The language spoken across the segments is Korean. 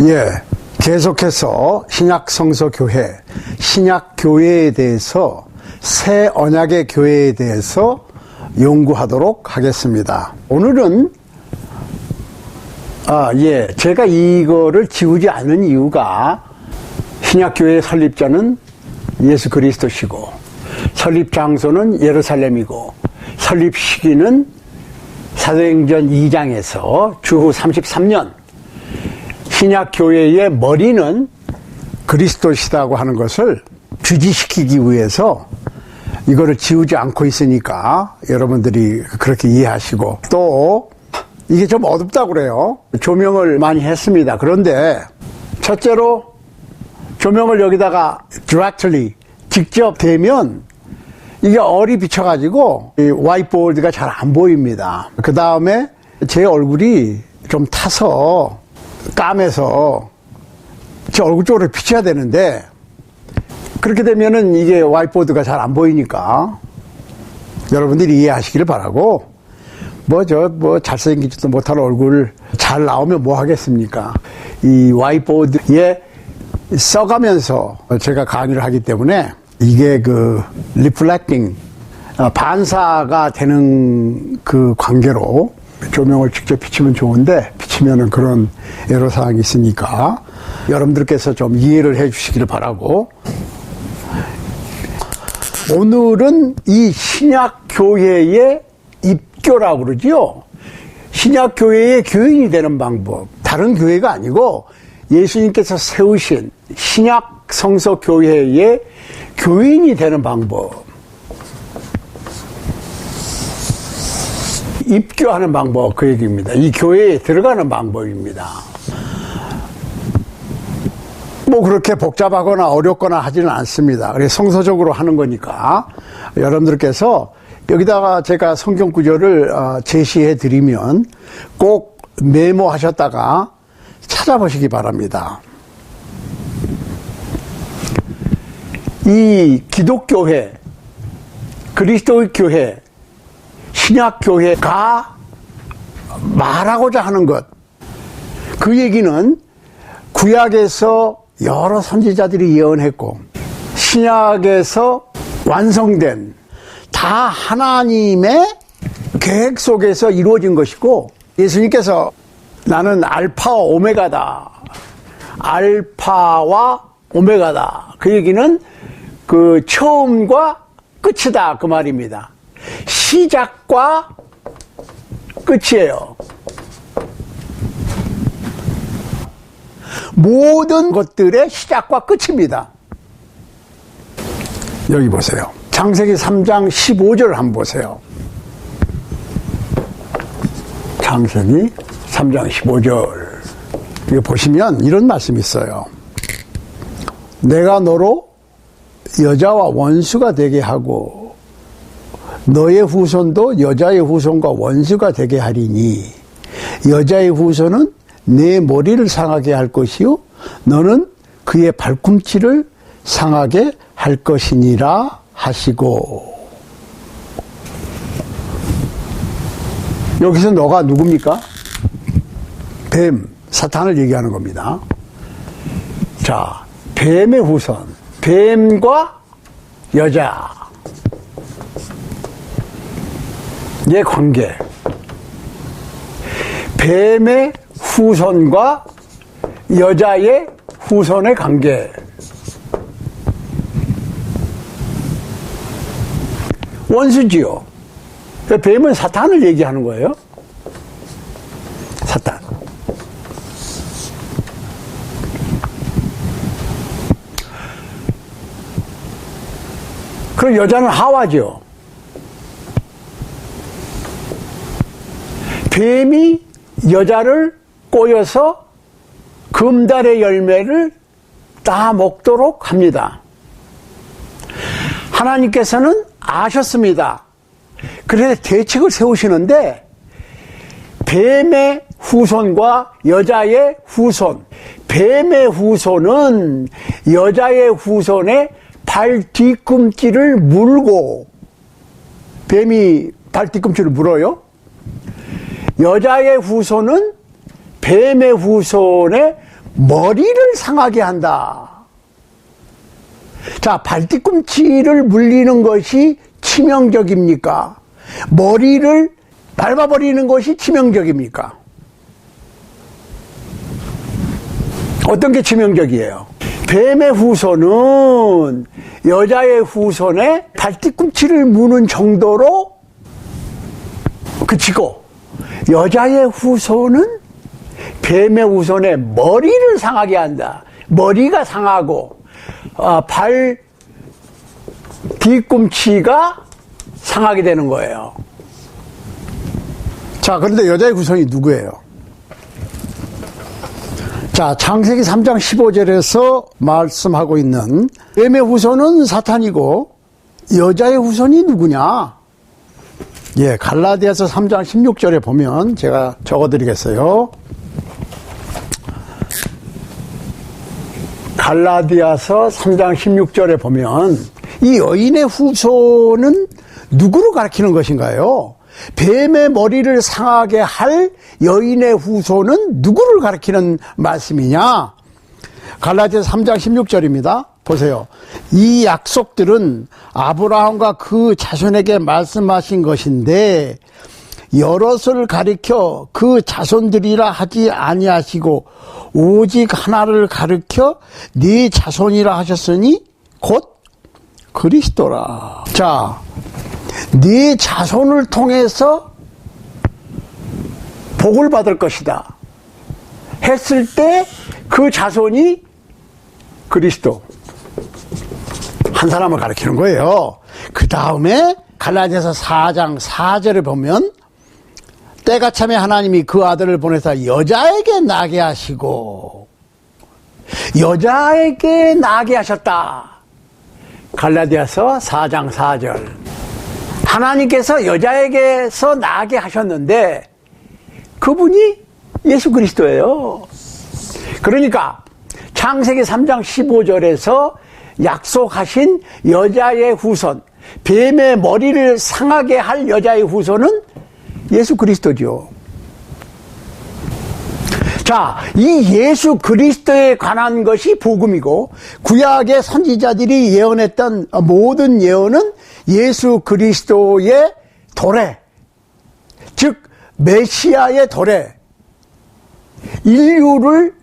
예, 계속해서 신약성서교회, 신약교회에 대해서 새 언약의 교회에 대해서 연구하도록 하겠습니다. 오늘은 제가 이거를 지우지 않은 이유가 신약교회 설립자는 예수 그리스도시고 설립 장소는 예루살렘이고 설립 시기는 사도행전 2장에서 주후 33년 신약교회의 머리는 그리스도시다고 하는 것을 규지시키기 위해서 이거를 지우지 않고 있으니까 여러분들이 그렇게 이해하시고, 또 이게 좀 어둡다고 그래요. 조명을 많이 했습니다. 그런데 첫째로 조명을 여기다가 directly 직접 대면 이게 얼이 비쳐가지고 이 화이트보드가 잘 안 보입니다. 그 다음에 제 얼굴이 좀 타서 까매서 제 얼굴 쪽으로 비춰야 되는데, 그렇게 되면은 이게 화이트보드가 잘 안 보이니까 여러분들이 이해하시기를 바라고, 잘생기지도 못할 얼굴 잘 나오면 뭐 하겠습니까? 이 화이트보드에 써가면서 제가 강의를 하기 때문에 이게 리플렉팅, 반사가 되는 그 관계로 조명을 직접 비치면 좋은데, 비치면은 그런 애로사항이 있으니까 여러분들께서 좀 이해를 해 주시기를 바라고, 오늘은 이 신약교회의 입교라고 그러지요. 신약교회의 교인이 되는 방법, 다른 교회가 아니고 예수님께서 세우신 신약성서교회의 교인이 되는 방법, 입교하는 방법, 그 얘기입니다. 이 교회에 들어가는 방법입니다. 그렇게 복잡하거나 어렵거나 하지는 않습니다. 그래서 성서적으로 하는 거니까 여러분들께서 여기다가 제가 성경 구절을 제시해 드리면 꼭 메모하셨다가 찾아보시기 바랍니다. 이 기독교회, 그리스도의 교회, 신약교회가 말하고자 하는 것, 그 얘기는 구약에서 여러 선지자들이 예언했고 신약에서 완성된 다 하나님의 계획 속에서 이루어진 것이고, 예수님께서 나는 알파와 오메가다, 알파와 오메가다, 그 얘기는 그 처음과 끝이다, 그 말입니다. 시작과 끝이에요. 모든 것들의 시작과 끝입니다. 여기 보세요. 창세기 3장 15절을 한번 보세요. 창세기 3장 15절. 이거 보시면 이런 말씀이 있어요. 내가 너로 여자와 원수가 되게 하고 너의 후손도 여자의 후손과 원수가 되게 하리니 여자의 후손은 내 머리를 상하게 할 것이요 너는 그의 발꿈치를 상하게 할 것이니라 하시고, 여기서 너가 누굽니까? 뱀, 사탄을 얘기하는 겁니다. 자, 뱀의 후손, 뱀과 여자의 관계, 뱀의 후손과 여자의 후손의 관계. 원수지요. 뱀은 사탄을 얘기하는 거예요. 사탄. 그럼 여자는 하와죠. 뱀이 여자를 꼬여서 금달의 열매를 따 먹도록 합니다. 하나님께서는 아셨습니다. 그래서 대책을 세우시는데, 뱀의 후손과 여자의 후손, 뱀의 후손은 여자의 후손의 발 뒤꿈치를 물고, 뱀이 발 뒤꿈치를 물어요. 여자의 후손은 뱀의 후손의 머리를 상하게 한다. 자, 발뒤꿈치를 물리는 것이 치명적입니까? 머리를 밟아버리는 것이 치명적입니까? 어떤 게 치명적이에요? 뱀의 후손은 여자의 후손에 발뒤꿈치를 무는 정도로 그치고, 여자의 후손은 뱀의 후손에 머리를 상하게 한다. 머리가 상하고 발 뒤꿈치가 상하게 되는 거예요. 자, 그런데 여자의 후손이 누구예요? 자, 창세기 3장 15절에서 말씀하고 있는 뱀의 후손은 사탄이고 여자의 후손이 누구냐? 예, 갈라디아서 3장 16절에 보면 제가 적어드리겠어요. 갈라디아서 3장 16절에 보면 이 여인의 후손은 누구를 가리키는 것인가요? 뱀의 머리를 상하게 할 여인의 후손은 누구를 가리키는 말씀이냐? 갈라디아서 3장 16절입니다. 보세요. 이 약속들은 아브라함과 그 자손에게 말씀하신 것인데 여럿을 가리켜 그 자손들이라 하지 아니하시고 오직 하나를 가리켜 네 자손이라 하셨으니 곧 그리스도라. 자, 네 자손을 통해서 복을 받을 것이다 했을 때 그 자손이 그리스도 한 사람을 가리키는 거예요. 그 다음에 갈라디아서 4장 4절에 보면 때가 참에 하나님이 그 아들을 보내서 여자에게 나게 하시고 여자에게 나게 하셨다. 갈라디아서 4장 4절. 하나님께서 여자에게서 나게 하셨는데 그분이 예수 그리스도예요. 그러니까 창세기 3장 15절에서 약속하신 여자의 후손, 뱀의 머리를 상하게 할 여자의 후손은 예수 그리스도죠. 자, 이 예수 그리스도에 관한 것이 복음이고 구약의 선지자들이 예언했던 모든 예언은 예수 그리스도의 도래, 즉 메시아의 도래, 인류를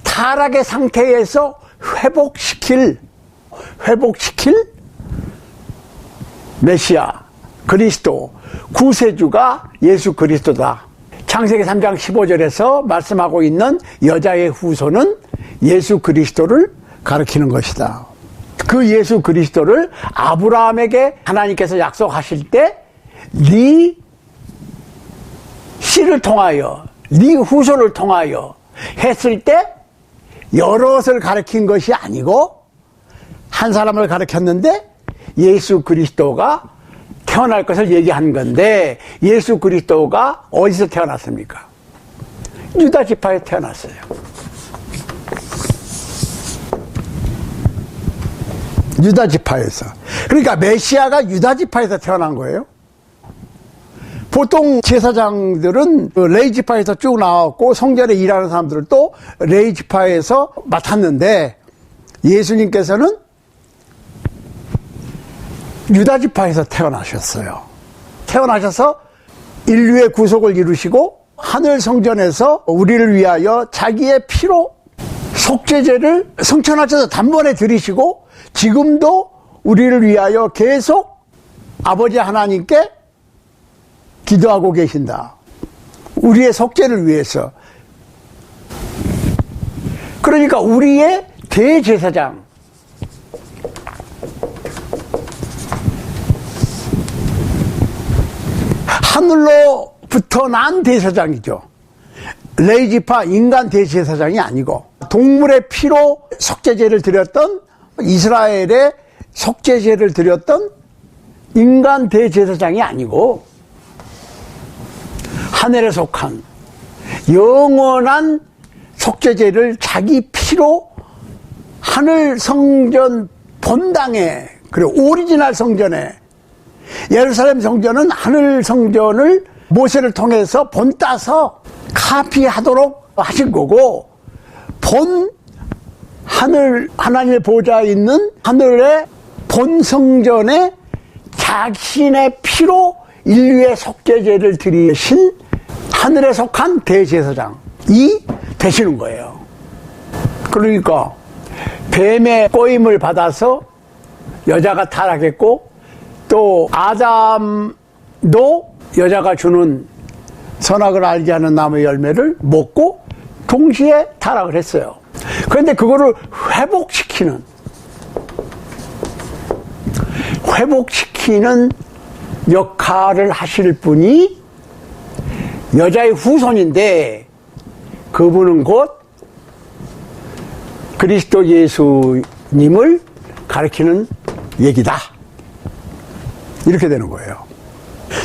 타락의 상태에서 회복시킬 메시아, 그리스도, 구세주가 예수 그리스도다. 창세기 3장 15절에서 말씀하고 있는 여자의 후손은 예수 그리스도를 가리키는 것이다. 그 예수 그리스도를 아브라함에게 하나님께서 약속하실 때 네 씨를 통하여, 네 후손을 통하여 했을 때 여럿을 가리킨 것이 아니고 한 사람을 가리켰는데 예수 그리스도가 태어날 것을 얘기한 건데 예수 그리스도가 어디서 태어났습니까? 유다 지파에 태어났어요. 유다 지파에서. 그러니까 메시아가 유다 지파에서 태어난 거예요. 보통 제사장들은 레위 지파에서 쭉 나왔고 성전에 일하는 사람들도 레위 지파에서 맡았는데 예수님께서는 유다 지파에서 태어나셨어요. 태어나셔서 인류의 구속을 이루시고 하늘 성전에서 우리를 위하여 자기의 피로 속죄제를 성천하셔서 단번에 드리시고 지금도 우리를 위하여 계속 아버지 하나님께 기도하고 계신다. 우리의 속죄를 위해서. 그러니까 우리의 대제사장, 하늘로부터 난 대제사장이죠. 레위 지파 인간 대제사장이 아니고 동물의 피로 속죄제를 드렸던 이스라엘의 속죄제를 드렸던 인간 대제사장이 아니고 하늘에 속한 영원한 속죄제를 자기 피로 하늘 성전 본당에, 그리고 오리지널 성전에, 예루살렘 성전은 하늘 성전을 모세를 통해서 본따서 카피하도록 하신 거고 하나님의 보좌에 있는 하늘의 본 성전에 자신의 피로 인류의 속죄제를 드리신 하늘에 속한 대제사장이 되시는 거예요. 그러니까 뱀의 꼬임을 받아서 여자가 타락했고, 또 아담도 여자가 주는 선악을 알게 하는 나무의 열매를 먹고 동시에 타락을 했어요. 그런데 그거를 회복시키는 역할을 하실 분이 여자의 후손인데, 그분은 곧 그리스도 예수님을 가리키는 얘기다. 이렇게 되는 거예요.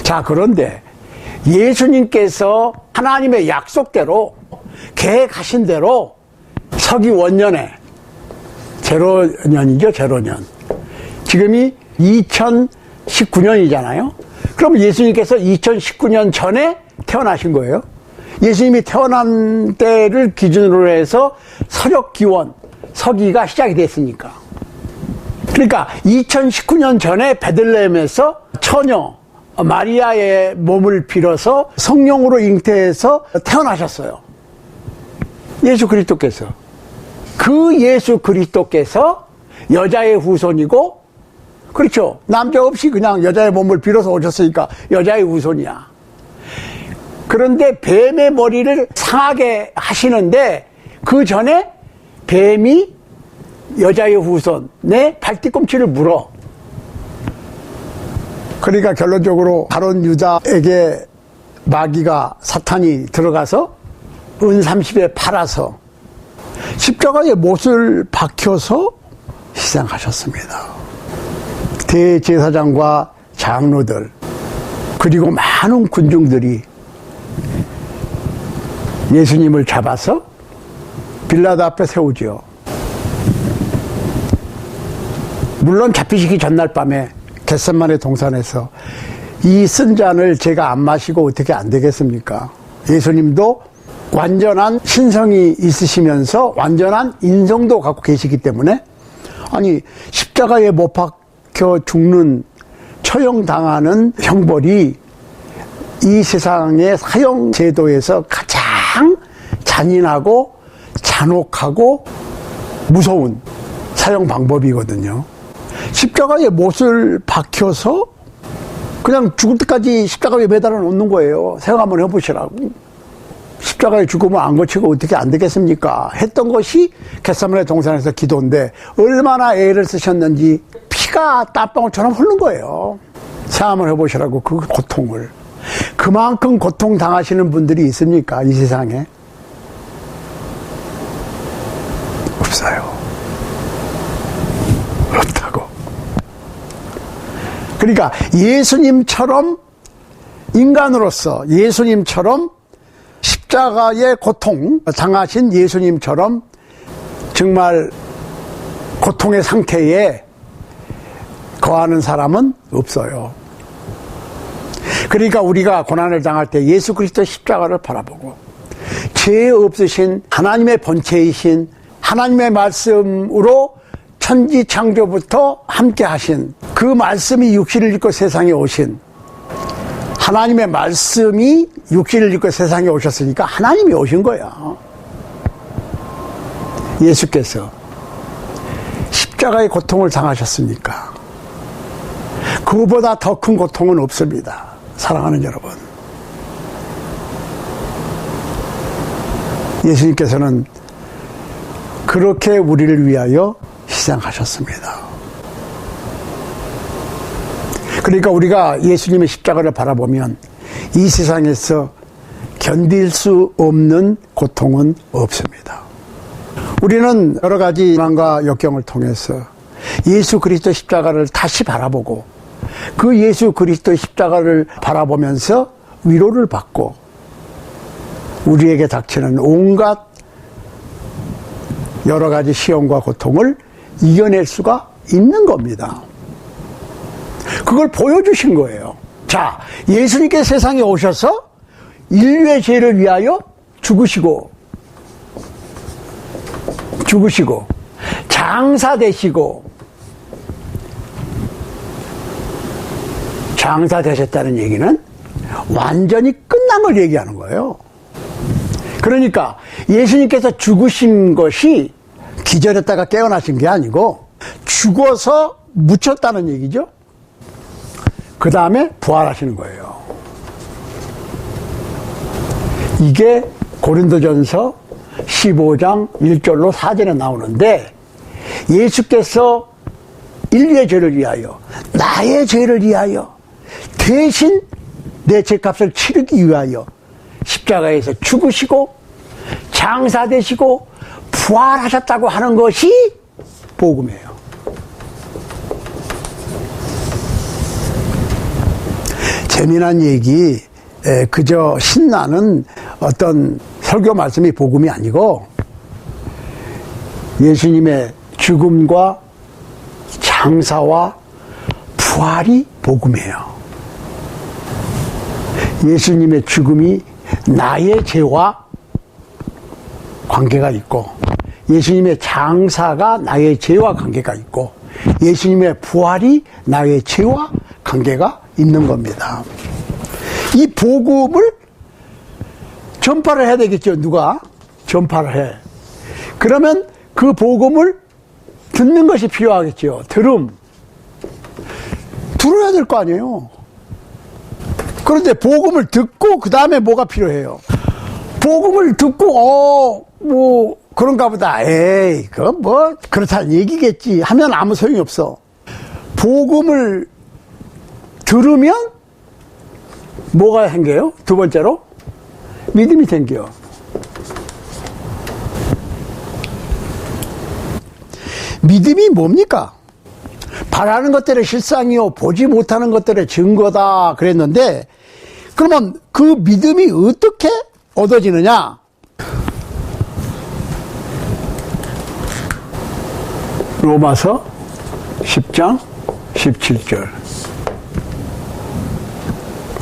자, 그런데 예수님께서 하나님의 약속대로 계획하신 대로 서기 원년에, 제로년이죠, 제로년. 지금이 2019년이잖아요. 그럼 예수님께서 2019년 전에 태어나신 거예요. 예수님이 태어난 때를 기준으로 해서 서력기원, 서기가 시작이 됐으니까. 그러니까 2019년 전에 베들레헴에서 처녀 마리아의 몸을 빌어서 성령으로 잉태해서 태어나셨어요. 예수 그리스도께서. 그 예수 그리스도께서 여자의 후손이고, 그렇죠. 남자 없이 그냥 여자의 몸을 빌어서 오셨으니까 여자의 후손이야. 그런데 뱀의 머리를 상하게 하시는데, 그 전에 뱀이 여자의 후손의 발뒤꿈치를 물어. 그러니까 결론적으로 가룟 유다에게 마귀가, 사탄이 들어가서 은 30에 팔아서 십자가에 못을 박혀서 희생하셨습니다. 대제사장과 장로들, 그리고 많은 군중들이 예수님을 잡아서 빌라도 앞에 세우죠. 물론 잡히시기 전날 밤에 겟세마네 동산에서 이 쓴 잔을 제가 안 마시고 어떻게 안 되겠습니까? 예수님도 완전한 신성이 있으시면서 완전한 인성도 갖고 계시기 때문에, 아니 십자가에 못 박혀 죽는, 처형당하는 형벌이 이 세상의 사형 제도에서 가장 잔인하고 잔혹하고 무서운 사형 방법이거든요. 십자가에 못을 박혀서 그냥 죽을 때까지 십자가에 매달아 놓는 거예요. 생각 한번 해보시라고. 십자가에 죽으면 안 고치고 어떻게 안 되겠습니까? 했던 것이 겟세마네 동산에서 기도인데, 얼마나 애를 쓰셨는지 피가 땀방울처럼 흐르는 거예요. 생각 한번 해보시라고, 그 고통을. 그만큼 고통 당하시는 분들이 있습니까? 이 세상에? 없어요. 없다고. 그러니까 예수님처럼, 인간으로서 예수님처럼 십자가의 고통 당하신 예수님처럼 정말 고통의 상태에 거하는 사람은 없어요. 그러니까 우리가 고난을 당할 때 예수 그리스도 십자가를 바라보고, 죄 없으신 하나님의 본체이신 하나님의 말씀으로 천지 창조부터 함께 하신, 그 말씀이 육신을 입고 세상에 오신, 하나님의 말씀이 육신을 입고 세상에 오셨으니까 하나님이 오신 거야. 예수께서 십자가의 고통을 당하셨으니까 그보다 더 큰 고통은 없습니다. 사랑하는 여러분, 예수님께서는 그렇게 우리를 위하여 희생하셨습니다. 그러니까 우리가 예수님의 십자가를 바라보면 이 세상에서 견딜 수 없는 고통은 없습니다. 우리는 여러 가지 희망과 역경을 통해서 예수 그리스도 십자가를 다시 바라보고, 그 예수 그리스도 십자가를 바라보면서 위로를 받고, 우리에게 닥치는 온갖 여러 가지 시험과 고통을 이겨낼 수가 있는 겁니다. 그걸 보여주신 거예요. 자, 예수님께서 세상에 오셔서 인류의 죄를 위하여 죽으시고, 죽으시고 장사되시고 장사되셨다는 얘기는 완전히 끝난 걸 얘기하는 거예요. 그러니까 예수님께서 죽으신 것이 기절했다가 깨어나신 게 아니고 죽어서 묻혔다는 얘기죠. 그 다음에 부활하시는 거예요. 이게 고린도전서 15장 1절로 4절에 나오는데, 예수께서 인류의 죄를 위하여, 나의 죄를 위하여 대신 내 죄값을 치르기 위하여 십자가에서 죽으시고 장사되시고 부활하셨다고 하는 것이 복음이에요. 재미난 얘기, 그저 신나는 어떤 설교 말씀이 복음이 아니고 예수님의 죽음과 장사와 부활이 복음이에요. 예수님의 죽음이 나의 죄와 관계가 있고, 예수님의 장사가 나의 죄와 관계가 있고, 예수님의 부활이 나의 죄와 관계가 있는 겁니다. 이 복음을 전파를 해야 되겠죠. 누가 전파를 해. 그러면 그 복음을 듣는 것이 필요하겠죠. 들어야 될 거 아니에요. 그런데 복음을 듣고 그 다음에 뭐가 필요해요? 복음을 듣고 뭐 그런가 보다, 에이 그건 뭐 그렇다는 얘기겠지 하면 아무 소용이 없어. 복음을 들으면 뭐가 생겨요? 두 번째로 믿음이 생겨요. 믿음이 뭡니까? 바라는 것들의 실상이요 보지 못하는 것들의 증거다 그랬는데, 그러면 그 믿음이 어떻게 얻어지느냐? 로마서 10장 17절.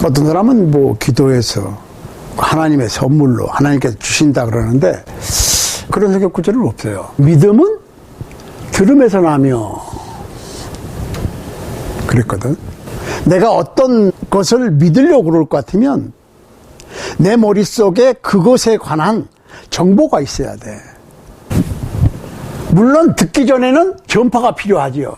어떤 사람은 뭐 기도해서 하나님의 선물로 하나님께서 주신다 그러는데, 그런 성경 구절은 없어요. 믿음은 들음에서 나며 그랬거든. 내가 어떤 것을 믿으려고 그럴 것 같으면 내 머릿속에 그것에 관한 정보가 있어야 돼. 물론 듣기 전에는 전파가 필요하지요.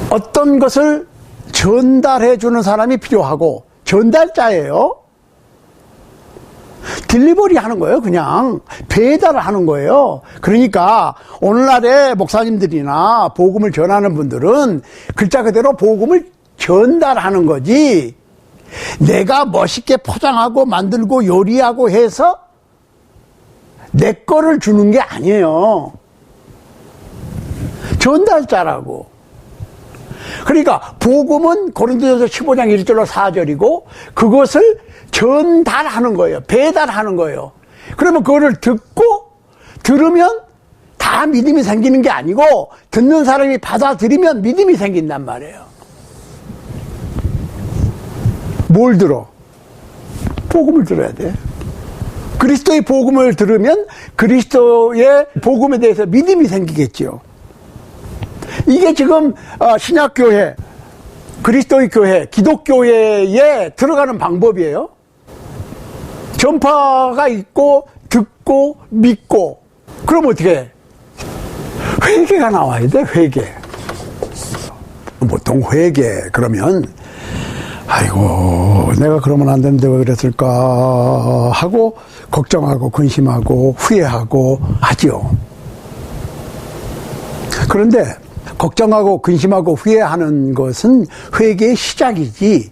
어떤 것을 전달해 주는 사람이 필요하고, 전달자예요. 딜리버리 하는 거예요. 그냥 배달을 하는 거예요. 그러니까 오늘날의 목사님들이나 복음을 전하는 분들은 글자 그대로 복음을 전달하는 거지, 내가 멋있게 포장하고 만들고 요리하고 해서 내 거를 주는 게 아니에요. 전달자라고. 그러니까 복음은 고린도전서 15장 1절로 4절이고 그것을 전달하는 거예요. 배달하는 거예요. 그러면 그거를 듣고 들으면 다 믿음이 생기는 게 아니고, 듣는 사람이 받아들이면 믿음이 생긴단 말이에요. 뭘 들어? 복음을 들어야 돼. 그리스도의 복음을 들으면 그리스도의 복음에 대해서 믿음이 생기겠죠. 이게 지금 신약교회, 그리스도의 교회, 기독교회에 들어가는 방법이에요. 전파가 있고 듣고 믿고, 그럼 어떻게 해? 회개가 나와야 돼. 회개. 보통 회개 그러면 아이고 내가 그러면 안 되는데 왜 그랬을까 하고 걱정하고 근심하고 후회하고 하죠. 그런데 걱정하고 근심하고 후회하는 것은 회개의 시작이지,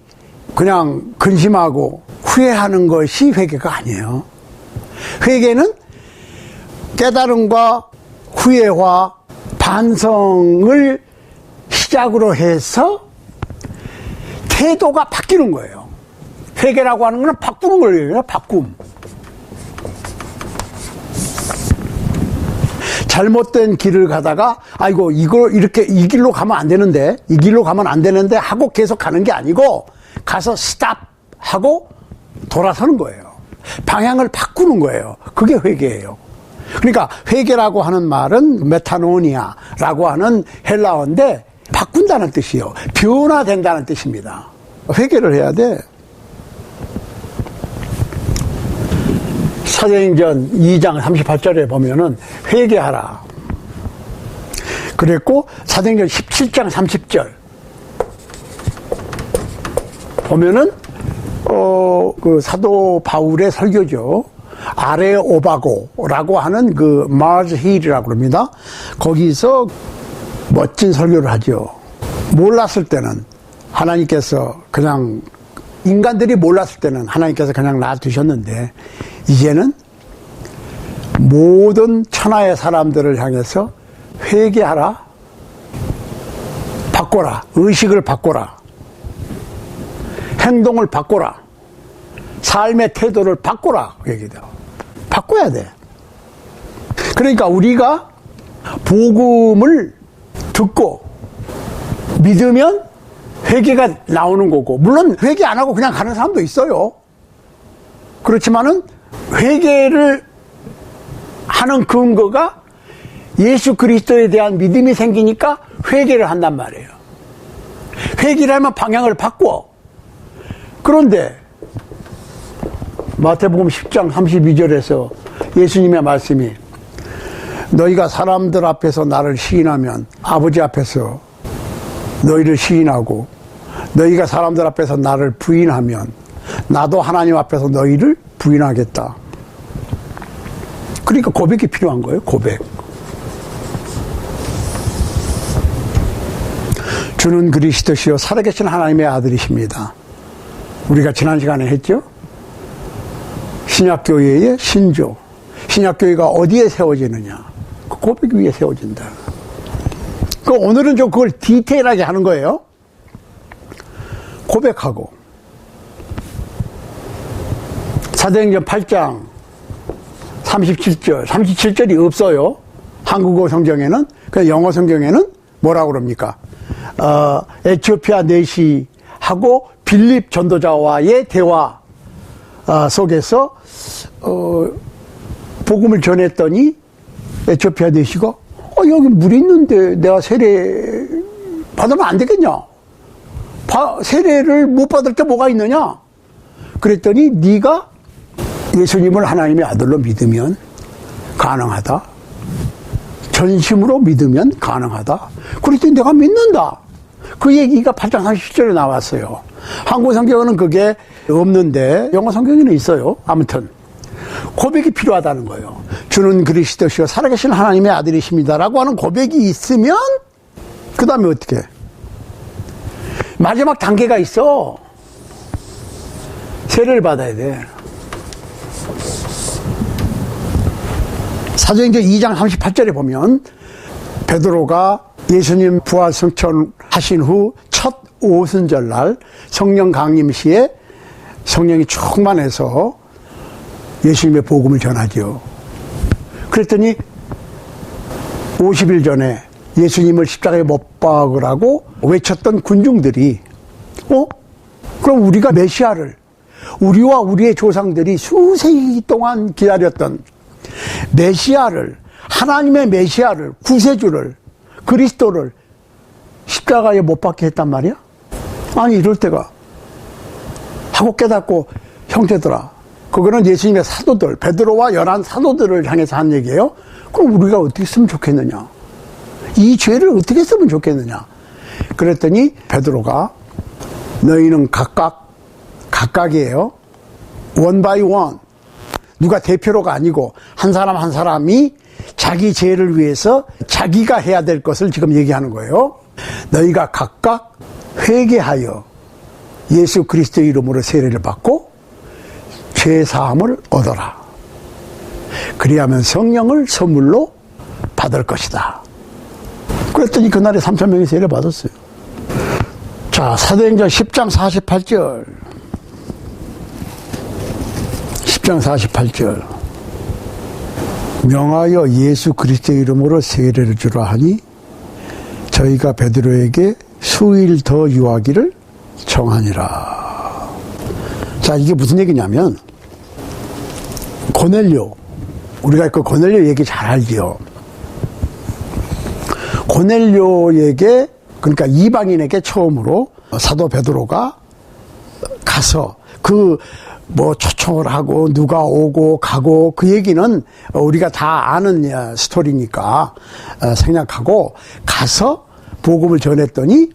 그냥 근심하고 후회하는 것이 회개가 아니에요. 회개는 깨달음과 후회와 반성을 시작으로 해서 태도가 바뀌는 거예요. 회개라고 하는 건 바꾸는 거예요. 바꿈. 잘못된 길을 가다가 아이고 이거 이렇게 이 길로 가면 안 되는데, 이 길로 가면 안 되는데 하고 계속 가는 게 아니고, 가서 스탑 하고 돌아서는 거예요. 방향을 바꾸는 거예요. 그게 회개예요. 그러니까 회개라고 하는 말은 메타노니아라고 하는 헬라어인데 바꾼다는 뜻이에요. 변화된다는 뜻입니다. 회개를 해야 돼. 사도행전 2장 38절에 보면은 회개하라. 그랬고 사도행전 17장 30절 보면은 그 사도 바울의 설교죠. 아레오바고라고 하는 그 마즈 힐이라고 합니다. 거기서 멋진 설교를 하죠. 몰랐을 때는 하나님께서 그냥 인간들이 몰랐을 때는 하나님께서 그냥 놔두셨는데 이제는 모든 천하의 사람들을 향해서 회개하라, 바꿔라, 의식을 바꿔라, 행동을 바꿔라, 삶의 태도를 바꿔라 얘기돼요. 바꿔야 돼. 그러니까 우리가 복음을 듣고 믿으면 회개가 나오는 거고, 물론 회개 안 하고 그냥 가는 사람도 있어요. 그렇지만은 회개를 하는 근거가 예수 그리스도에 대한 믿음이 생기니까 회개를 한단 말이에요. 회개를 하면 방향을 바꿔. 그런데 마태복음 10장 32절에서 예수님의 말씀이 너희가 사람들 앞에서 나를 시인하면 아버지 앞에서 너희를 시인하고 너희가 사람들 앞에서 나를 부인하면 나도 하나님 앞에서 너희를 부인하겠다. 그러니까 고백이 필요한 거예요. 고백. 주는 그리스도시요 살아계신 하나님의 아들이십니다. 우리가 지난 시간에 했죠. 신약교회의 신조. 신약교회가 어디에 세워지느냐. 그 고백 위에 세워진다. 오늘은 좀 그걸 디테일하게 하는 거예요. 고백하고. 사도행전 8장 37절, 37절이 없어요. 한국어 성경에는. 그 영어 성경에는 뭐라고 그럽니까? 에티오피아 내시하고 빌립 전도자와의 대화 속에서 복음을 전했더니 에티오피아 내시가 여기 물이 있는데 내가 세례 받으면 안 되겠냐? 세례를 못 받을 게 뭐가 있느냐? 그랬더니 네가 예수님을 하나님의 아들로 믿으면 가능하다. 전심으로 믿으면 가능하다. 그랬더니 내가 믿는다. 그 얘기가 8장 30절에 나왔어요. 한국 성경에는 그게 없는데 영어 성경에는 있어요. 아무튼 고백이 필요하다는 거예요. 주는 그리스도시요 살아계신 하나님의 아들이십니다라고 하는 고백이 있으면 그 다음에 어떻게? 마지막 단계가 있어. 세례를 받아야 돼. 사도행전 2장 38절에 보면 베드로가 예수님 부활 승천하신 후 첫 오순절날 성령 강림 시에 성령이 충만해서 예수님의 복음을 전하죠. 그랬더니 50일 전에 예수님을 십자가에 못 박으라고 외쳤던 군중들이 그럼 우리가 메시아를 우리와 우리의 조상들이 수세기 동안 기다렸던 메시아를 하나님의 메시아를 구세주를 그리스도를 십자가에 못 박게 했단 말이야? 아니 이럴 때가 하고 깨닫고 형제들아 그거는 예수님의 사도들 베드로와 11 사도들을 향해서 한 얘기예요. 그럼 우리가 어떻게 쓰면 좋겠느냐? 이 죄를 어떻게 쓰면 좋겠느냐? 그랬더니 베드로가 너희는 각각이에요. 원 바이 원. 누가 대표로가 아니고 한 사람 한 사람이 자기 죄를 위해서 자기가 해야 될 것을 지금 얘기하는 거예요. 너희가 각각 회개하여 예수 그리스도의 이름으로 세례를 받고 죄사함을 얻어라. 그리하면 성령을 선물로 받을 것이다. 그랬더니 그날에 3,000명이 세례를 받았어요. 자, 사도행전 10장 48절. 10장 48절. 명하여 예수 그리스도의 이름으로 세례를 주라 하니 저희가 베드로에게 수일 더 유하기를 정하니라. 자, 이게 무슨 얘기냐면 고넬료, 우리가 그 고넬료 얘기 잘 알지요. 고넬료에게, 그러니까 이방인에게 처음으로 사도 베드로가 가서 초청을 하고 누가 오고 가고 그 얘기는 우리가 다 아는 스토리니까 생략하고 가서 복음을 전했더니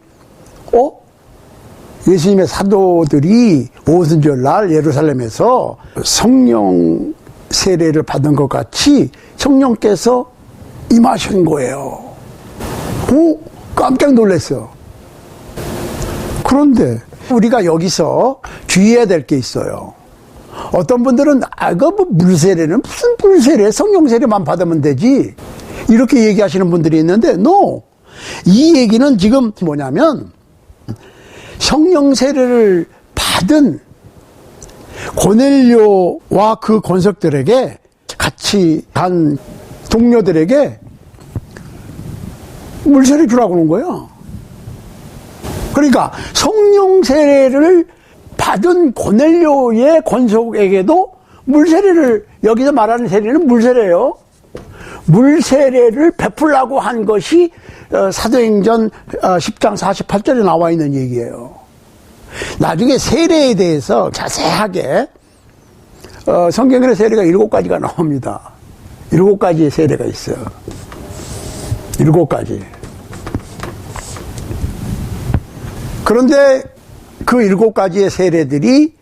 예수님의 사도들이 오순절날 예루살렘에서 성령 세례를 받은 것 같이 성령께서 임하신 거예요. 깜짝 놀랐어. 그런데 우리가 여기서 주의해야 될 게 있어요. 어떤 분들은 물세례는 무슨 물세례, 성령 세례만 받으면 되지, 이렇게 얘기하시는 분들이 있는데 no. 이 얘기는 지금 뭐냐면 성령 세례를 받은 고넬료와 그 권석들에게, 같이 간 동료들에게 물세례 주라고 하는 거예요. 그러니까 성령 세례를 받은 고넬료의 권속에게도 물세례를, 여기서 말하는 세례는 물세례예요. 물세례를 베풀라고 한 것이 사도행전 10장 48절에 나와 있는 얘기예요. 나중에 세례에 대해서 자세하게 성경의 세례가 7가지가 나옵니다. 7가지의 세례가 있어요. 7가지. 그런데 그 7가지의 세례들이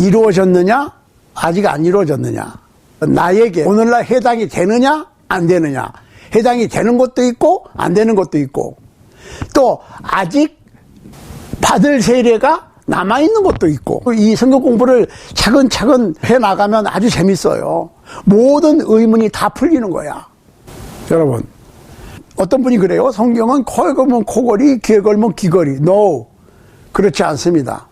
이루어졌느냐, 아직 안 이루어졌느냐, 나에게 오늘날 해당이 되느냐 안 되느냐, 해당이 되는 것도 있고 안 되는 것도 있고, 또 아직 받을 세례가 남아있는 것도 있고, 이 성경 공부를 차근차근 해나가면 아주 재밌어요. 모든 의문이 다 풀리는 거야. 여러분, 어떤 분이 그래요. 성경은 코에 걸면 코걸이, 귀에 걸면 귀걸이. No, 그렇지 않습니다.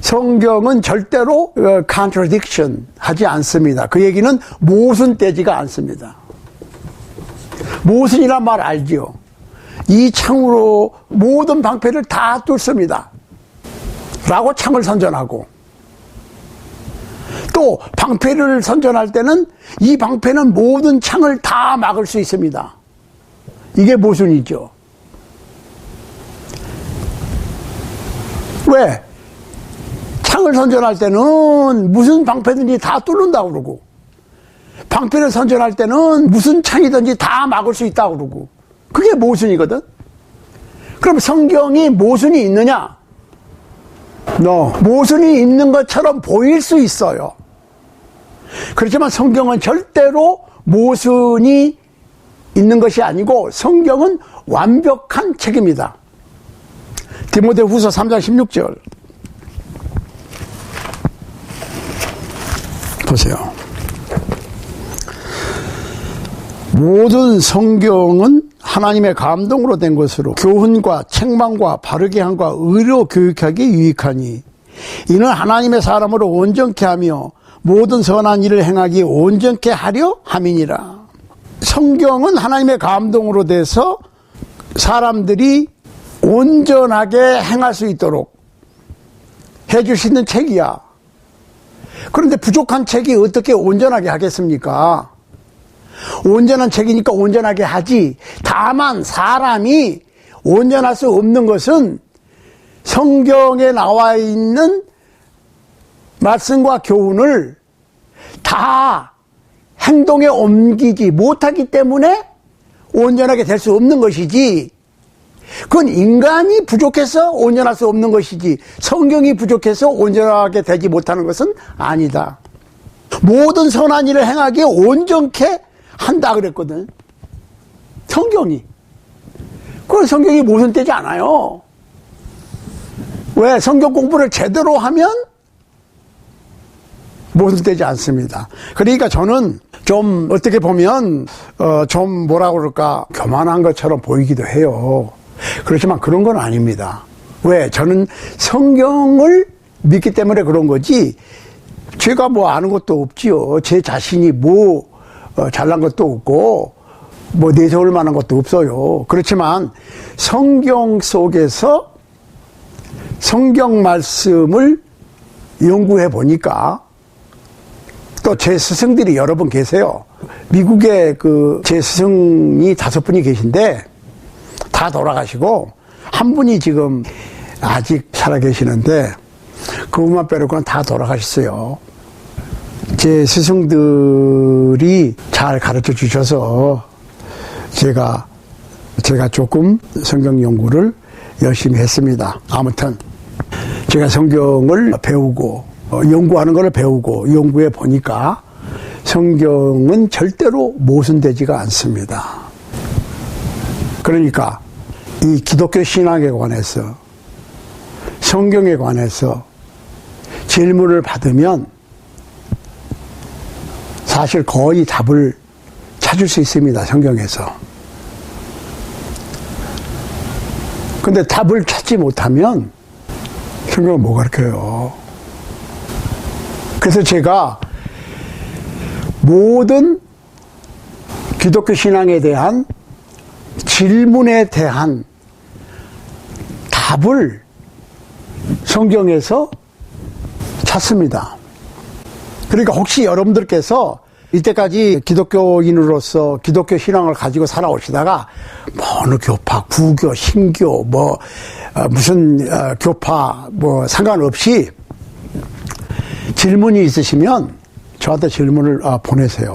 성경은 절대로 contradiction 하지 않습니다. 그 얘기는 모순되지가 않습니다. 모순이란 말 알지요. 이 창으로 모든 방패를 다 뚫습니다 라고 창을 선전하고, 또 방패를 선전할 때는 이 방패는 모든 창을 다 막을 수 있습니다. 이게 모순이죠. 왜? 창을 선전할 때는 무슨 방패든지 다 뚫는다고 그러고, 방패를 선전할 때는 무슨 창이든지 다 막을 수 있다고 그러고, 그게 모순이거든. 그럼 성경이 모순이 있느냐? No. 모순이 있는 것처럼 보일 수 있어요. 그렇지만 성경은 절대로 모순이 있는 것이 아니고 성경은 완벽한 책입니다. 디모데후서 3장 16절 보세요. 모든 성경은 하나님의 감동으로 된 것으로 교훈과 책망과 바르게 함과 의로 교육하기 유익하니, 이는 하나님의 사람으로 온전케 하며 모든 선한 일을 행하기 온전케 하려 함이니라. 성경은 하나님의 감동으로 돼서 사람들이 온전하게 행할 수 있도록 해줄 수 있는 책이야. 그런데 부족한 책이 어떻게 온전하게 하겠습니까? 온전한 책이니까 온전하게 하지. 다만 사람이 온전할 수 없는 것은 성경에 나와 있는 말씀과 교훈을 다 행동에 옮기지 못하기 때문에 온전하게 될 수 없는 것이지, 그건 인간이 부족해서 온전할 수 없는 것이지 성경이 부족해서 온전하게 되지 못하는 것은 아니다. 모든 선한 일을 행하기에 온전케 한다 그랬거든, 성경이. 그건 성경이 모순되지 않아요. 왜? 성경 공부를 제대로 하면 모순되지 않습니다. 그러니까 저는 좀 어떻게 보면 좀 뭐라고 그럴까, 교만한 것처럼 보이기도 해요. 그렇지만 그런 건 아닙니다. 왜? 저는 성경을 믿기 때문에 그런 거지 제가 뭐 아는 것도 없지요. 제 자신이 뭐 잘난 것도 없고 뭐 내세울 만한 것도 없어요. 그렇지만 성경 속에서 성경 말씀을 연구해 보니까 또 제 스승들이 여러 분 계세요. 미국에 제 스승이 5분이 계신데 다 돌아가시고 한 분이 지금 아직 살아계시는데 그분만 빼놓고는 다 돌아가셨어요. 제 스승들이 잘 가르쳐 주셔서 제가 조금 성경 연구를 열심히 했습니다. 아무튼 제가 성경을 배우고 연구하는 걸 배우고 연구해 보니까 성경은 절대로 모순되지가 않습니다. 그러니까 이 기독교 신앙에 관해서 성경에 관해서 질문을 받으면 사실 거의 답을 찾을 수 있습니다. 성경에서. 근데 답을 찾지 못하면 성경은 뭐 가르쳐요? 그래서 제가 모든 기독교 신앙에 대한 질문에 대한 답을 성경에서 찾습니다. 그러니까 혹시 여러분들께서 이때까지 기독교인으로서 기독교 신앙을 가지고 살아오시다가 어느 교파, 구교, 신교, 무슨 교파 상관없이 질문이 있으시면 저한테 질문을 보내세요.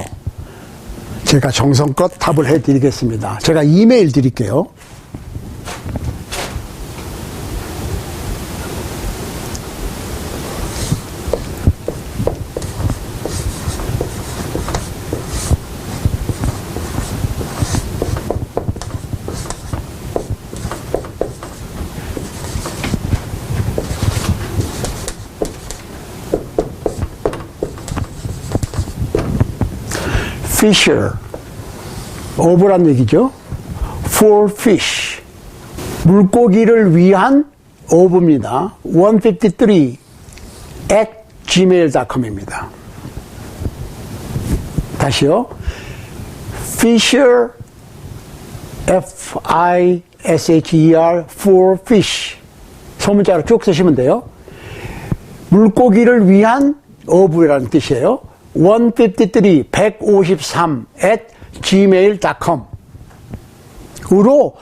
제가 정성껏 답을 해드리겠습니다. 제가 이메일 드릴게요. fisher, 어부란 얘기죠. for fish, 물고기를 위한 어부입니다. 153 at gmail.com입니다. 다시요. fisher, F-I-S-H-E-R, for fish. 소문자로 쭉 쓰시면 돼요. 물고기를 위한 어부라는 뜻이에요. 153 at gmail.com 으로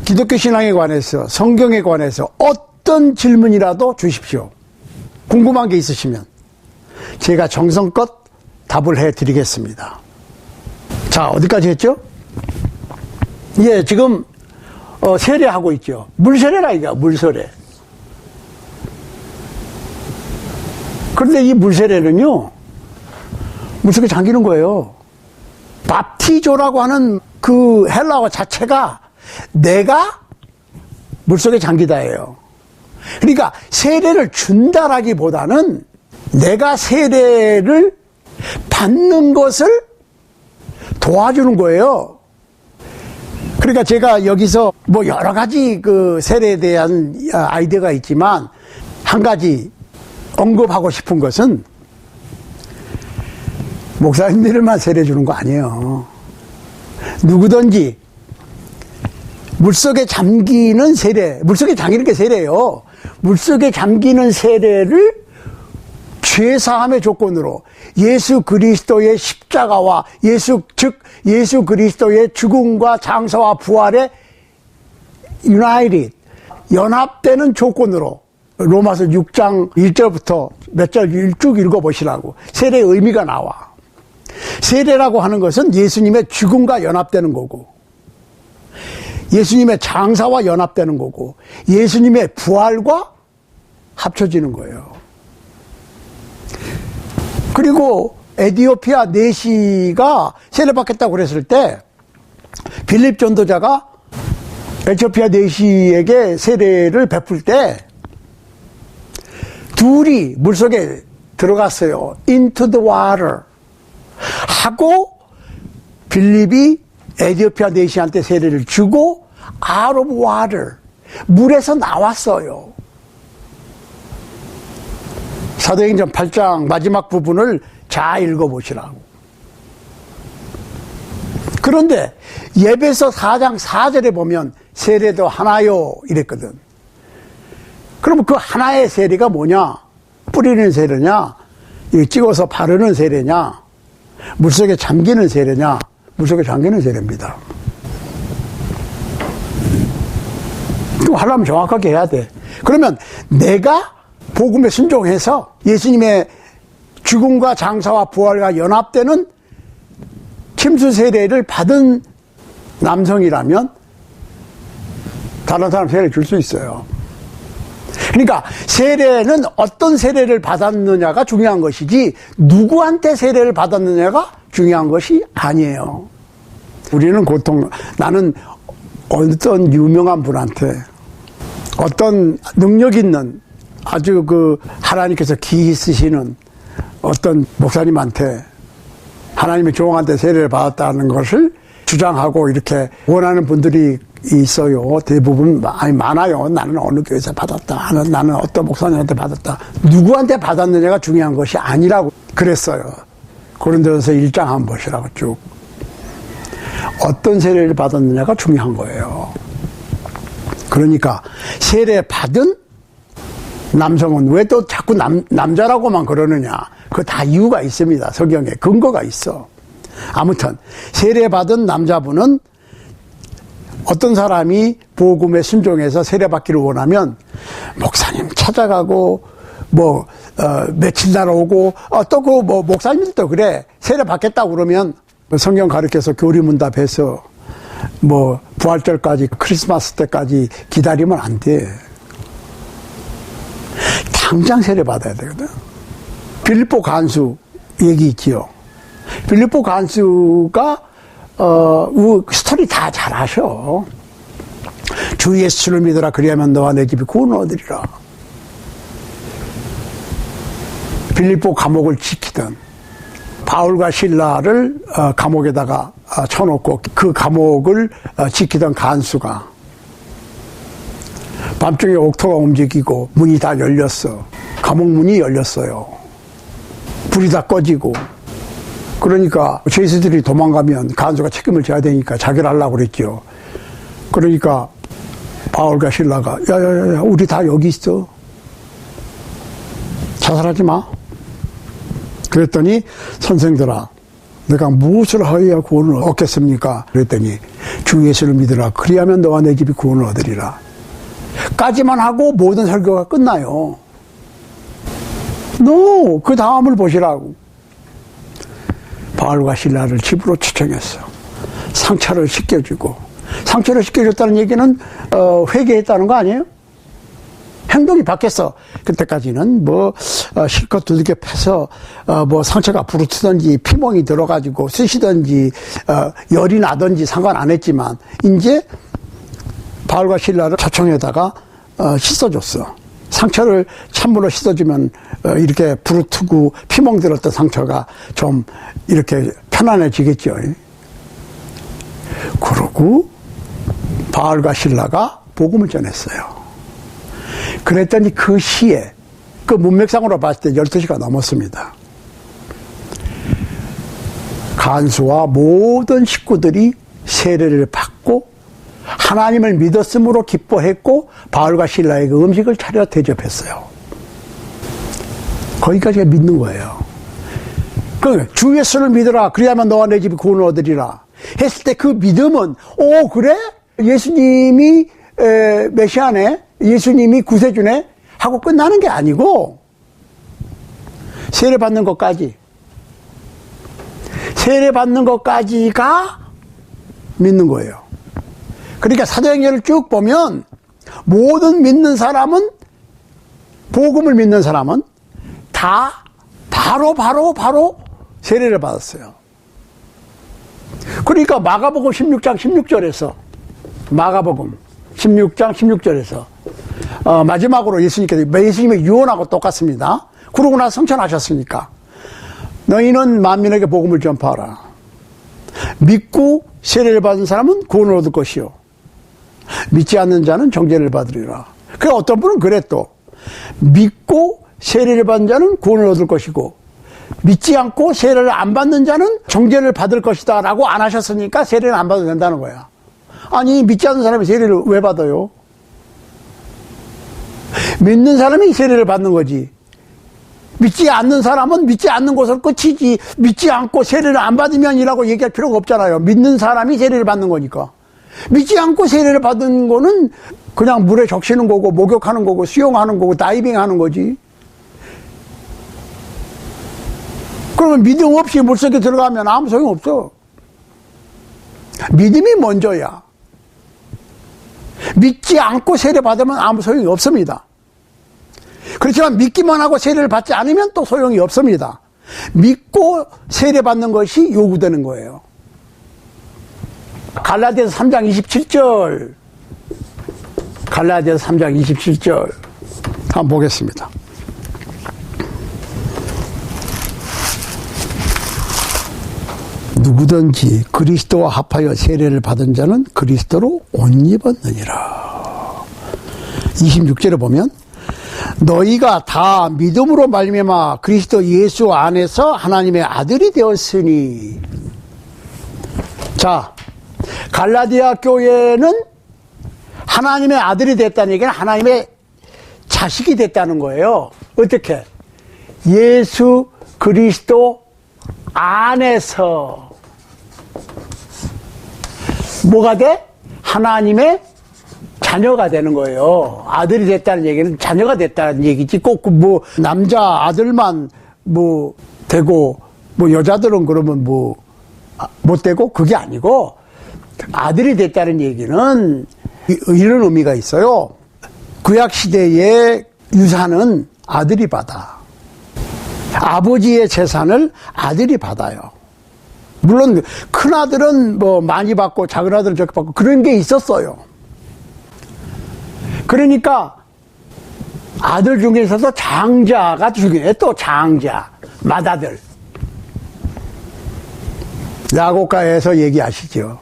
기독교 신앙에 관해서 성경에 관해서 어떤 질문이라도 주십시오. 궁금한 게 있으시면 제가 정성껏 답을 해드리겠습니다. 자, 어디까지 했죠? 예, 지금 세례하고 있죠. 물세례라 이거야, 물세례. 그런데 이 물세례는요, 물속에 잠기는 거예요. 밥티조라고 하는 그 헬라어 자체가 내가 물속에 잠기다예요. 그러니까 세례를 준다라기보다는 내가 세례를 받는 것을 도와주는 거예요. 그러니까 제가 여기서 여러 가지 그 세례에 대한 아이디어가 있지만 한 가지 언급하고 싶은 것은 목사님들만 세례 주는 거 아니에요. 누구든지 물속에 잠기는 세례, 물속에 잠기는 게 세례예요. 물속에 잠기는 세례를 죄사함의 조건으로 예수 그리스도의 십자가와 즉 예수 그리스도의 죽음과 장사와 부활에 united, 연합되는 조건으로 로마서 6장 1절부터 몇 절 쭉 읽어보시라고. 세례의 의미가 나와. 세례라고 하는 것은 예수님의 죽음과 연합되는 거고, 예수님의 장사와 연합되는 거고, 예수님의 부활과 합쳐지는 거예요. 그리고 에티오피아 내시가 세례받겠다고 그랬을 때 빌립 전도자가 에티오피아 내시에게 세례를 베풀 때 둘이 물속에 들어갔어요. into the water 하고 빌립이 에티오피아 내시한테 세례를 주고 out of water, 물에서 나왔어요. 사도행전 8장 마지막 부분을 잘 읽어보시라고. 그런데 예배서 4장 4절에 보면 세례도 하나요 이랬거든. 그러면 그 하나의 세례가 뭐냐? 뿌리는 세례냐? 이 찍어서 바르는 세례냐, 물속에 잠기는 세례냐, 물속에 잠기는 세례입니다. 그거 하려면 정확하게 해야 돼. 그러면 내가 복음에 순종해서 예수님의 죽음과 장사와 부활과 연합되는 침수 세례를 받은 남성이라면 다른 사람 세례 줄 수 있어요. 그러니까 세례는 어떤 세례를 받았느냐가 중요한 것이지 누구한테 세례를 받았느냐가 중요한 것이 아니에요. 우리는 보통 나는 어떤 유명한 분한테 어떤 능력 있는 아주 그 하나님께서 기히 쓰시는 어떤 목사님한테 하나님의 종한테 세례를 받았다는 것을 주장하고 이렇게 원하는 분들이 있어요. 대부분 많아요. 나는 어느 교회에서 받았다. 나는 어떤 목사님한테 받았다. 누구한테 받았느냐가 중요한 것이 아니라고 그랬어요. 고린도전서 1장 한번 보시라고 쭉. 어떤 세례를 받았느냐가 중요한 거예요. 그러니까 세례 받은 남성은 왜 또 자꾸 남자라고만 그러느냐. 그거 다 이유가 있습니다. 성경에 근거가 있어. 아무튼 세례 받은 남자분은 어떤 사람이 복음에 순종해서 세례 받기를 원하면 목사님 찾아가고 며칠 날 오고 또 그 목사님들도 그래. 세례 받겠다고 그러면 성경 가르쳐서 교리문답해서 부활절까지 크리스마스 때까지 기다리면 안 돼. 당장 세례 받아야 되거든. 빌립보 간수 얘기 있지요. 빌립보 간수가 스토리 다 잘 아셔. 주 예수를 믿으라 그리하면 너와 내 집이 구원을 얻으리라. 빌립보 감옥을 지키던 바울과 실라를 감옥에다가 쳐놓고 그 감옥을 지키던 간수가 밤중에 옥토가 움직이고 문이 다 열렸어. 감옥 문이 열렸어요. 불이 다 꺼지고. 그러니까 죄수들이 도망가면 간수가 책임을 져야 되니까 자결하려고 그랬죠. 그러니까 바울과 실라가 야야야 우리 다 여기 있어. 자살하지 마. 그랬더니 선생들아 내가 무엇을 하여야 구원을 얻겠습니까? 그랬더니 주 예수를 믿으라 그리하면 너와 내 집이 구원을 얻으리라. 까지만 하고 모든 설교가 끝나요. 그 다음을 보시라고. 바울과 실라를 집으로 초청했어. 상처를 씻겨주고. 상처를 씻겨줬다는 얘기는 회개했다는 거 아니에요? 행동이 바뀌었어. 그때까지는 실컷 두들겨 패서 상처가 부르트든지 피멍이 들어가지고 쑤시든지 열이 나든지 상관 안 했지만 이제 바울과 실라를 초청에다가 씻어줬어. 상처를 찬물로 씻어주면 이렇게 부르트고 피멍 들었던 상처가 좀 이렇게 편안해지겠죠. 그러고 바울과 실라가 복음을 전했어요. 그랬더니 그 시에 그 문맥상으로 봤을 때 12시가 넘었습니다. 간수와 모든 식구들이 세례를 받고 하나님을 믿었으므로 기뻐했고 바울과 실라에게 음식을 차려 대접했어요. 거기까지가 믿는 거예요. 주 예수를 믿으라 그리하면 너와 내 집이 구원을 얻으리라 했을 때 그 믿음은 그래? 예수님이 메시아네? 예수님이 구세주네? 하고 끝나는 게 아니고 세례받는 것까지가 믿는 거예요. 그러니까 사도행전을 쭉 보면 모든 믿는 사람은 복음을 믿는 사람은 다 바로 세례를 받았어요. 그러니까 마가복음 16장 16절에서 마가복음 16장 16절에서 마지막으로 예수님의 유언하고 똑같습니다. 그러고 나서 성천하셨으니까 너희는 만민에게 복음을 전파하라. 믿고 세례를 받은 사람은 구원을 얻을 것이요 믿지 않는 자는 정죄를 받으리라. 그 어떤 분은 그래 또 믿고 세례를 받은 자는 구원을 얻을 것이고 믿지 않고 세례를 안 받는 자는 정죄를 받을 것이다 라고 안 하셨으니까 세례를 안 받아도 된다는 거야. 아니 믿지 않는 사람이 세례를 왜 받아요? 믿는 사람이 세례를 받는 거지. 믿지 않는 사람은 믿지 않는 것으로 끝이지, 믿지 않고 세례를 안 받으면이라고 얘기할 필요가 없잖아요. 믿는 사람이 세례를 받는 거니까. 믿지 않고 세례를 받은 거는 그냥 물에 적시는 거고, 목욕하는 거고, 수영하는 거고, 다이빙 하는 거지. 그러면 믿음 없이 물속에 들어가면 아무 소용 없어. 믿음이 먼저야. 믿지 않고 세례 받으면 아무 소용이 없습니다. 그렇지만 믿기만 하고 세례를 받지 않으면 또 소용이 없습니다. 믿고 세례 받는 것이 요구되는 거예요. 갈라디아서 3장 27절. 갈라디아서 3장 27절. 한번 보겠습니다. 누구든지 그리스도와 합하여 세례를 받은 자는 그리스도로 옷 입었느니라. 26절에 보면 너희가 다 믿음으로 말미암아 그리스도 예수 안에서 하나님의 아들이 되었으니. 자, 갈라디아 교회는 하나님의 아들이 됐다는 얘기는 하나님의 자식이 됐다는 거예요. 어떻게? 예수 그리스도 안에서 뭐가 돼? 하나님의 자녀가 되는 거예요. 아들이 됐다는 얘기는 자녀가 됐다는 얘기지, 꼭 뭐 남자 아들만 뭐 되고 뭐 여자들은 그러면 뭐 못 되고, 그게 아니고 아들이 됐다는 얘기는 이런 의미가 있어요. 구약 시대의 유산은 아들이 받아. 아버지의 재산을 아들이 받아요. 물론 큰 아들은 뭐 많이 받고 작은 아들은 적게 받고 그런 게 있었어요. 그러니까 아들 중에서도 장자가 중요해. 또 장자, 맏아들. 야고가에서 얘기하시죠.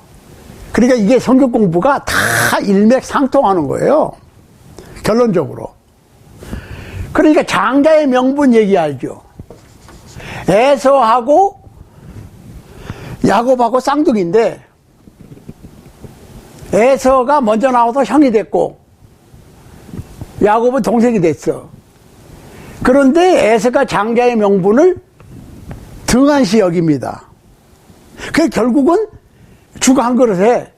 그러니까 이게 성경 공부가 다 일맥상통하는 거예요. 결론적으로. 그러니까 장자의 명분 얘기하죠. 에서하고 야곱하고 쌍둥이인데 에서가 먼저 나와서 형이 됐고 야곱은 동생이 됐어. 그런데 에서가 장자의 명분을 등한시 여깁니다. 그래서 결국은 죽 한 그릇에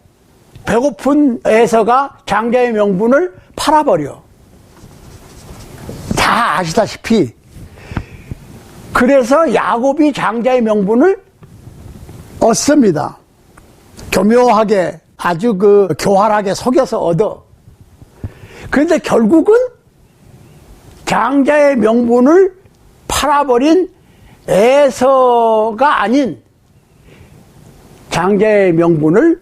배고픈 에서가 장자의 명분을 팔아버려. 다 아시다시피. 그래서 야곱이 장자의 명분을 얻습니다. 교묘하게, 아주 교활하게 속여서 얻어. 그런데 결국은 장자의 명분을 팔아버린 에서가 아닌 장자의 명분을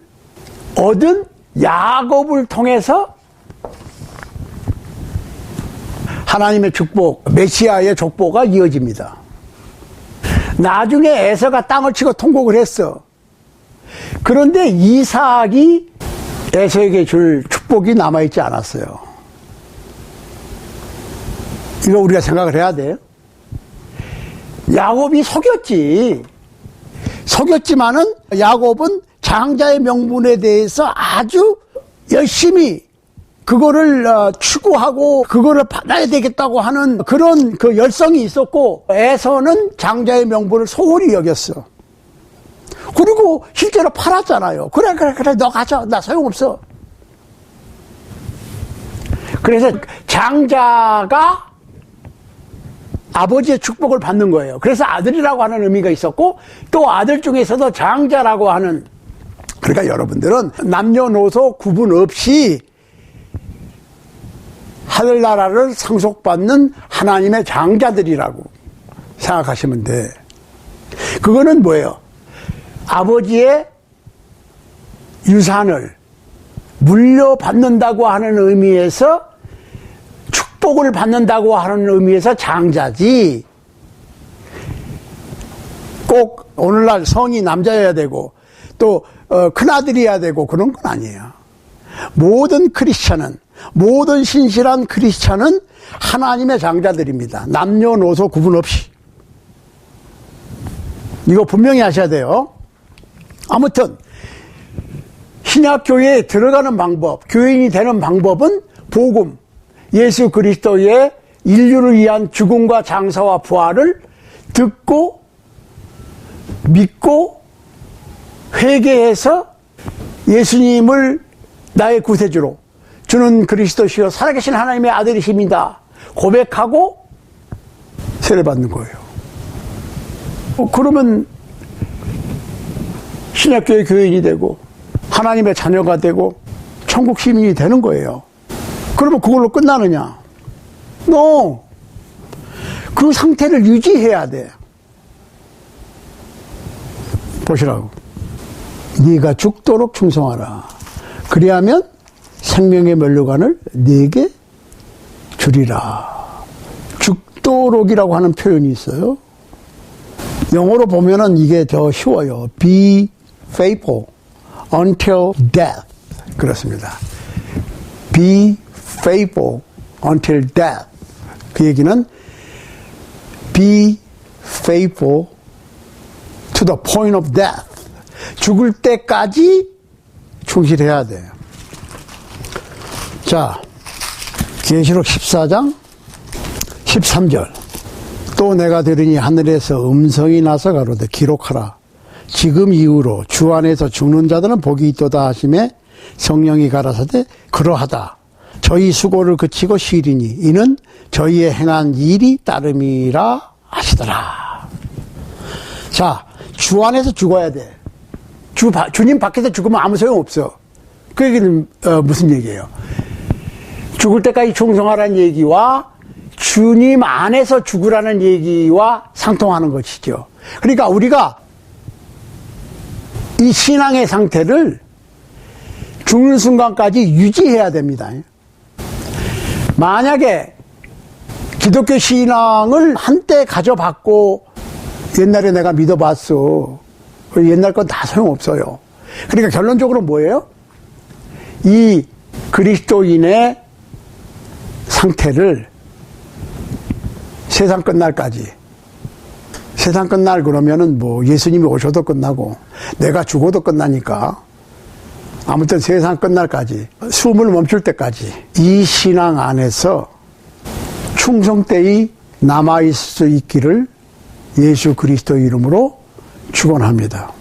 얻은 야곱을 통해서 하나님의 축복, 메시아의 족보가 이어집니다. 나중에 에서가 땅을 치고 통곡을 했어. 그런데 이삭이 에서에게 줄 축복이 남아있지 않았어요. 이거 우리가 생각을 해야 돼요. 야곱이 속였지. 속였지만은 야곱은 장자의 명분에 대해서 아주 열심히 그거를 추구하고 그거를 받아야 되겠다고 하는 그런 그 열성이 있었고, 에서는 장자의 명분을 소홀히 여겼어. 그리고 실제로 팔았잖아요. 그래 너 가져, 나 소용없어. 그래서 장자가 아버지의 축복을 받는 거예요. 그래서 아들이라고 하는 의미가 있었고, 또 아들 중에서도 장자라고 하는, 그러니까 여러분들은 남녀노소 구분 없이 하늘나라를 상속받는 하나님의 장자들이라고 생각하시면 돼. 그거는 뭐예요? 아버지의 유산을 물려받는다고 하는 의미에서, 축복을 받는다고 하는 의미에서 장자지, 꼭 오늘날 성이 남자여야 되고 또 큰아들이어야 되고 그런 건 아니에요. 모든 크리스찬은, 모든 신실한 크리스찬은 하나님의 장자들입니다. 남녀노소 구분 없이. 이거 분명히 하셔야 돼요. 아무튼 신약교회에 들어가는 방법, 교인이 되는 방법은 복음, 예수 그리스도의 인류를 위한 죽음과 장사와 부활을 듣고 믿고 회개해서 예수님을 나의 구세주로, 주는 그리스도시요 살아계신 하나님의 아들이십니다 고백하고 세례 받는 거예요. 그러면 신약교회 교인이 되고 하나님의 자녀가 되고 천국 시민이 되는 거예요. 그러면 그걸로 끝나느냐? No. 그 상태를 유지해야 돼. 보시라고. 네가 죽도록 충성하라. 그리하면 생명의 면류관을 네게 주리라. 죽도록이라고 하는 표현이 있어요. 영어로 보면은 이게 더 쉬워요. Be faithful until death. 그렇습니다. Be faithful until death. 그 얘기는 be faithful to the point of death. 죽을 때까지 충실해야 돼요. 자, 계시록 14장 13절. 또 내가 들으니 하늘에서 음성이 나서 가로되 기록하라. 지금 이후로 주 안에서 죽는 자들은 복이 있도다 하심에 성령이 가라사대 그러하다. 저희 수고를 그치고 쉬리니 이는 저희의 행한 일이 따름이라 하시더라. 자, 주 안에서 죽어야 돼. 주님 밖에서 죽으면 아무 소용 없어. 그 얘기는 무슨 얘기예요? 죽을 때까지 충성하라는 얘기와 주님 안에서 죽으라는 얘기와 상통하는 것이죠. 그러니까 우리가 이 신앙의 상태를 죽는 순간까지 유지해야 됩니다. 만약에 기독교 신앙을 한때 가져봤고 옛날에 내가 믿어봤어. 옛날 건 다 소용없어요. 그러니까 결론적으로 뭐예요? 이 그리스도인의 상태를 세상 끝날까지, 세상 끝날 그러면은 뭐 예수님이 오셔도 끝나고 내가 죽어도 끝나니까 아무튼 세상 끝날까지, 숨을 멈출 때까지 이 신앙 안에서 충성되이 남아있을 수 있기를 예수 그리스도 이름으로 축원합니다.